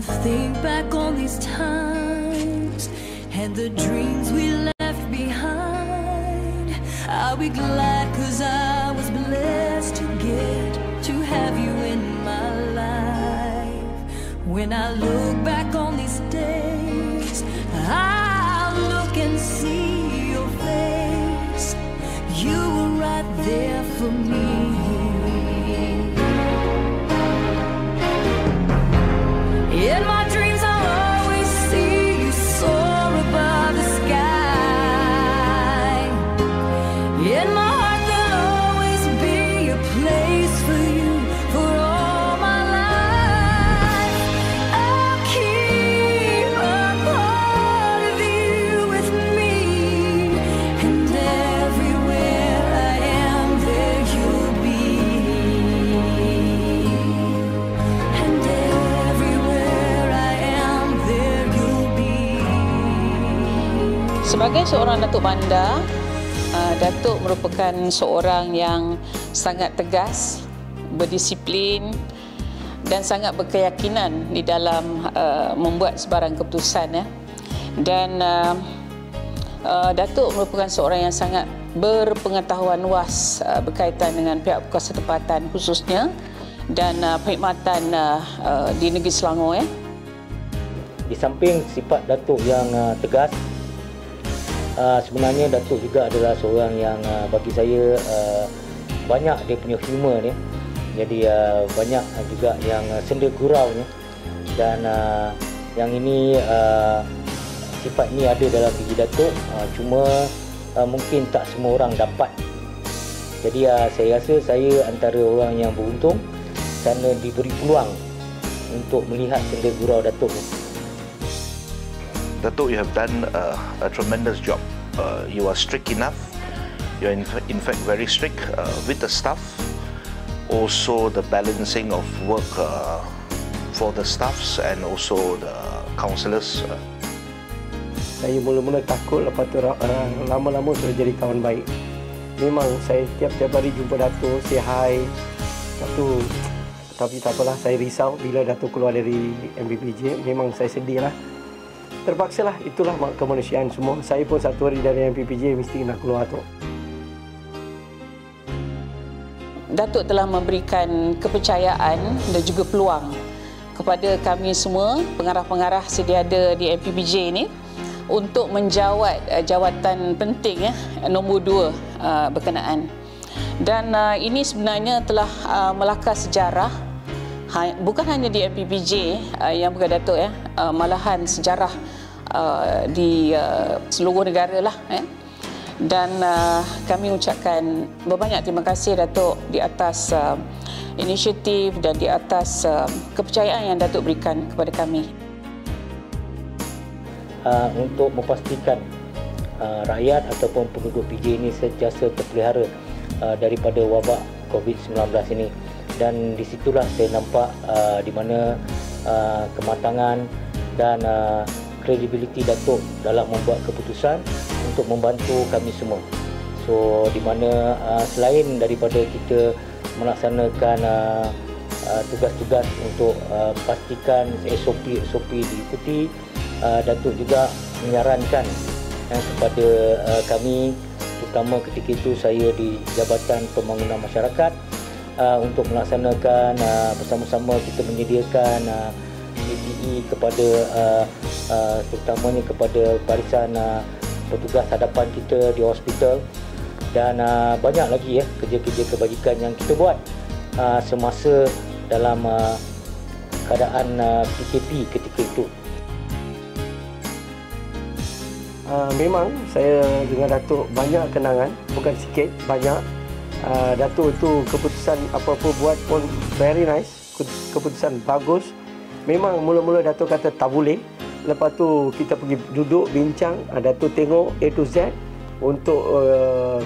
think back on these times and the dreams we left behind, I'll be glad 'cause I was blessed to get to have you in my life. When I look back on these days, I'll look and see your face. You were right there for me. In my dreams I'll always see you soar above the sky. In my heart there'll always be a place for you for all my life. I'll keep a part of you with me, and everywhere I am there you'll be. And sebagai seorang Datuk Bandar, Datuk merupakan seorang yang sangat tegas, berdisiplin dan sangat berkeyakinan di dalam membuat sebarang keputusan. Dan Datuk merupakan seorang yang sangat berpengetahuan luas berkaitan dengan pihak berkuasa tempatan khususnya dan perkhidmatan di negeri Selangor. Di samping sifat Datuk yang tegas, sebenarnya Datuk juga adalah seorang yang bagi saya banyak dia punya humor ni. Jadi banyak juga yang senda gurau ni. Dan yang ini sifat ini ada dalam diri Datuk, cuma mungkin tak semua orang dapat. Jadi saya rasa saya antara orang yang beruntung kerana diberi peluang untuk melihat senda gurau Datuk ni. Datuk, you have done a tremendous job. You are strict enough. You are in fact very strict with the staff. Also the balancing of work for the staffs and also the councillors. Saya mula-mula takut, lepas tu lama-lama sudah jadi kawan baik. Memang saya tiap-tiap hari jumpa Datuk, say hi. Lepas tu, tapi tak apalah, saya risau bila Datuk keluar dari MPPJ. Memang saya sedih lah. Terpaksalah, itulah kemanusiaan semua. Saya pun satu hari dari MPPJ mesti nak keluar tu. Datuk telah memberikan kepercayaan dan juga peluang kepada kami semua, pengarah-pengarah sedia ada di MPPJ ini, untuk menjawat jawatan penting nombor 2 berkenaan. Dan ini sebenarnya telah melakar sejarah, bukan hanya di MPPJ yang bukan Datuk, malahan sejarah di seluruh negara lah. Dan kami ucapkan berbanyak terima kasih Datuk di atas inisiatif dan di atas kepercayaan yang Datuk berikan kepada kami. Untuk memastikan rakyat ataupun penduduk PJ ini sentiasa terpelihara daripada wabak COVID-19 ini. Dan di situlah saya nampak di mana kematangan dan kredibiliti Datuk dalam membuat keputusan untuk membantu kami semua. So di mana selain daripada kita melaksanakan tugas-tugas untuk pastikan SOP diikuti, Datuk juga menyarankan kepada kami, terutama ketika itu saya di Jabatan Pembangunan Masyarakat, untuk melaksanakan bersama-sama kita menyediakan PPE kepada terutamanya kepada barisan petugas hadapan kita di hospital. Dan banyak lagi kerja-kerja kebajikan yang kita buat semasa dalam keadaan PKP ketika itu. Memang saya dengan Datuk banyak kenangan, bukan sikit, banyak. Datuk itu keputusan apa-apa buat pun very nice, keputusan bagus. Memang mula-mula Datuk kata tak boleh. Lepas tu kita pergi duduk bincang, Datuk tengok A to Z untuk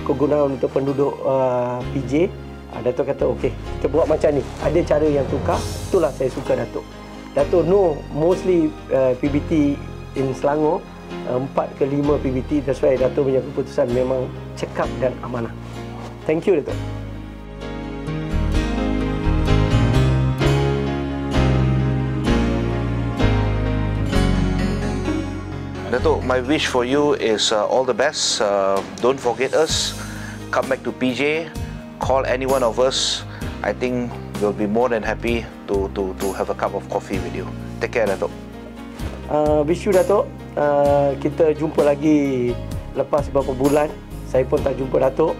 kegunaan untuk penduduk PJ. Datuk kata okey, kita buat macam ni. Ada cara yang tukar, itulah saya suka Datuk. Datuk know mostly PBT in Selangor, 4 ke 5 PBT. That's why Datuk punya keputusan memang cekap dan amanah. Thank you, Datuk. Datuk, my wish for you is all the best. Don't forget us. Come back to PJ. Call any one of us. I think we'll be more than happy to have a cup of coffee with you. Take care, Datuk. Wish you, Datuk. Kita jumpa lagi lepas beberapa bulan. Saya pun tak jumpa Datuk.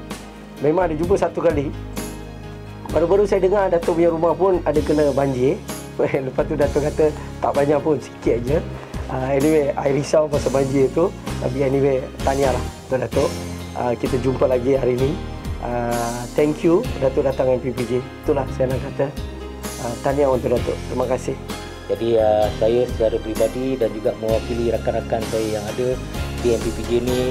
Memang ada jumpa satu kali. Baru-baru saya dengar Datuk punya rumah pun ada kena banjir. Lepas tu Datuk kata tak banyak pun, sikit aja. Anyway, I risau pasal banjir tu. Tapi anyway, tahniah lah untuk Datuk. Kita jumpa lagi hari ini. Thank you Datuk datang MPPJ. Itulah saya nak kata. Tahniah untuk Datuk. Terima kasih. Jadi saya secara peribadi dan juga mewakili rakan-rakan saya yang ada di MPPJ ni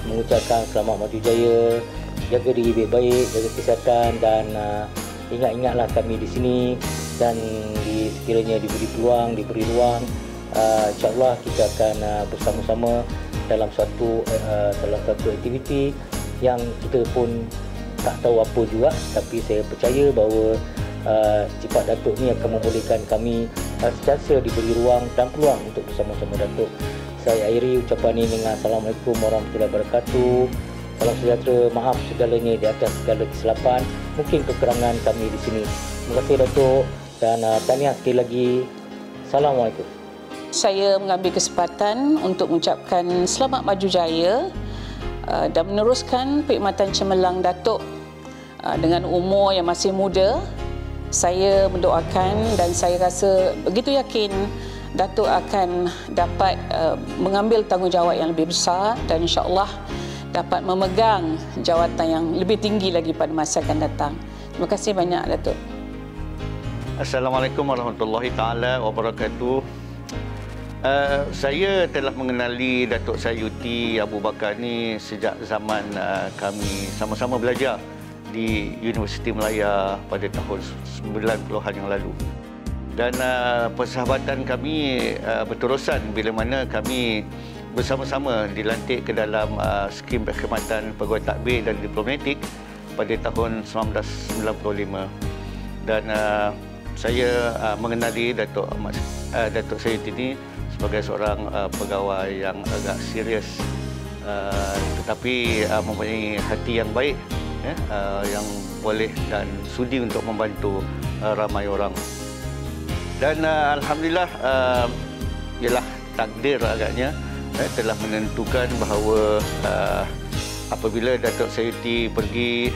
mengucapkan selamat maju jaya, jaga diri baik-baik, jaga kesihatan dan ingat-ingatlah kami di sini dan sekiranya diberi peluang, diberi ruang, insya-Allah kita akan bersama-sama dalam satu aktiviti yang kita pun tak tahu apa juga, tapi saya percaya bahawa sifat Datuk ni akan membolehkan kami sentiasa diberi ruang dan peluang untuk bersama-sama Datuk. Saya akhiri ucapan ini dengan Assalamualaikum warahmatullahi wabarakatuh. Salam sejahtera, maaf segalanya di atas segala kesilapan, mungkin kekurangan kami di sini. Terima kasih Datuk dan tahniah sekali lagi. Assalamualaikum. Saya mengambil kesempatan untuk mengucapkan selamat maju jaya dan meneruskan perkhidmatan cemerlang Datuk dengan umur yang masih muda. Saya mendoakan dan saya rasa begitu yakin Datuk akan dapat mengambil tanggungjawab yang lebih besar dan insya-Allah dapat memegang jawatan yang lebih tinggi lagi pada masa akan datang. Terima kasih banyak Datuk. Assalamualaikum warahmatullahi taala wabarakatuh. Saya telah mengenali Datuk Sayuti Abu Bakar ni sejak zaman kami sama-sama belajar di Universiti Melaya pada tahun 90-an yang lalu. Dan persahabatan kami berterusan bila mana kami bersama-sama dilantik ke dalam skim perkhidmatan pegawai takbir dan diplomatik pada tahun 1995. Dan saya mengenali Datuk Sayuti ini sebagai seorang pegawai yang agak serius tetapi mempunyai hati yang baik, yang boleh dan sudi untuk membantu ramai orang. Dan alhamdulillah ialah takdir agaknya telah menentukan bahawa apabila Datuk Sayuti pergi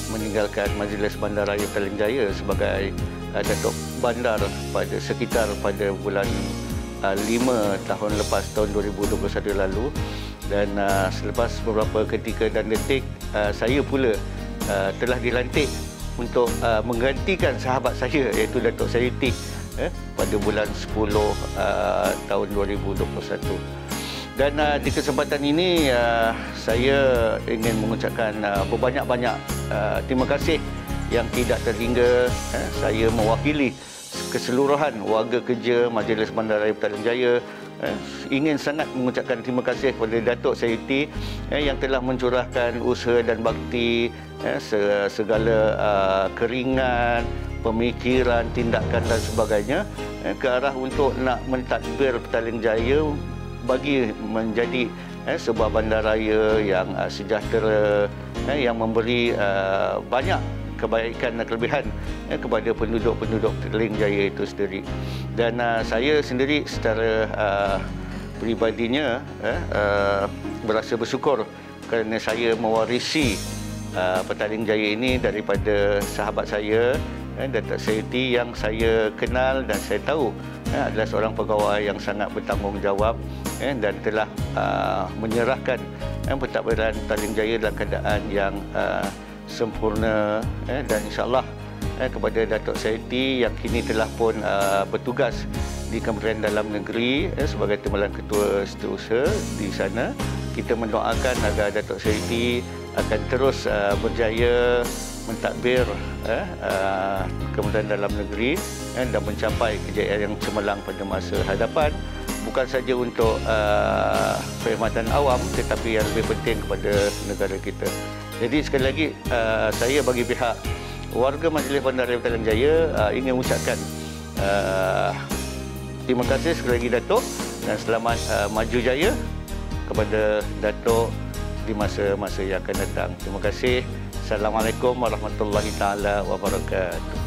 meninggalkan Majlis Bandaraya Petaling Jaya sebagai Datuk Bandar pada bulan 5 tahun lepas, tahun 2021 lalu, dan selepas beberapa ketika dan detik saya pula telah dilantik untuk menggantikan sahabat saya iaitu Datuk Sayuti pada bulan 10 tahun 2021. Dan di kesempatan ini saya ingin mengucapkan berbanyak-banyak terima kasih yang tidak terhingga. Saya mewakili keseluruhan warga kerja Majlis Bandaraya Petaling Jaya ingin sangat mengucapkan terima kasih kepada Datuk Sayuti yang telah mencurahkan usaha dan bakti, segala keringan, pemikiran, tindakan dan sebagainya ke arah untuk nak mentadbir Petaling Jaya bagi menjadi sebuah bandaraya yang sejahtera, yang memberi banyak kebaikan dan kelebihan kepada penduduk-penduduk Petaling Jaya itu sendiri. Dan saya sendiri secara peribadinya berasa bersyukur kerana saya mewarisi Petaling Jaya ini daripada sahabat saya, Datuk Sayuti, yang saya kenal dan saya tahu adalah seorang pegawai yang sangat bertanggungjawab dan telah menyerahkan pentadbiran Petaling Jaya dalam keadaan yang sempurna, dan insya-Allah kepada Datuk Sayuti yang kini telah pun bertugas di Kementerian Dalam Negeri sebagai Timbalan Ketua Setiausaha di sana, kita mendoakan agar Datuk Sayuti akan terus berjaya mentadbir Kementerian Dalam Negeri dan mencapai kejayaan yang cemerlang pada masa hadapan, bukan saja untuk perkhidmatan awam tetapi yang lebih penting kepada negara kita. Jadi sekali lagi saya bagi pihak warga Majlis Bandaraya Petaling Jaya ingin mengucapkan terima kasih sekali lagi Datuk dan selamat maju jaya kepada Datuk di masa-masa yang akan datang. Terima kasih. Assalamualaikum warahmatullahi taala wabarakatuh.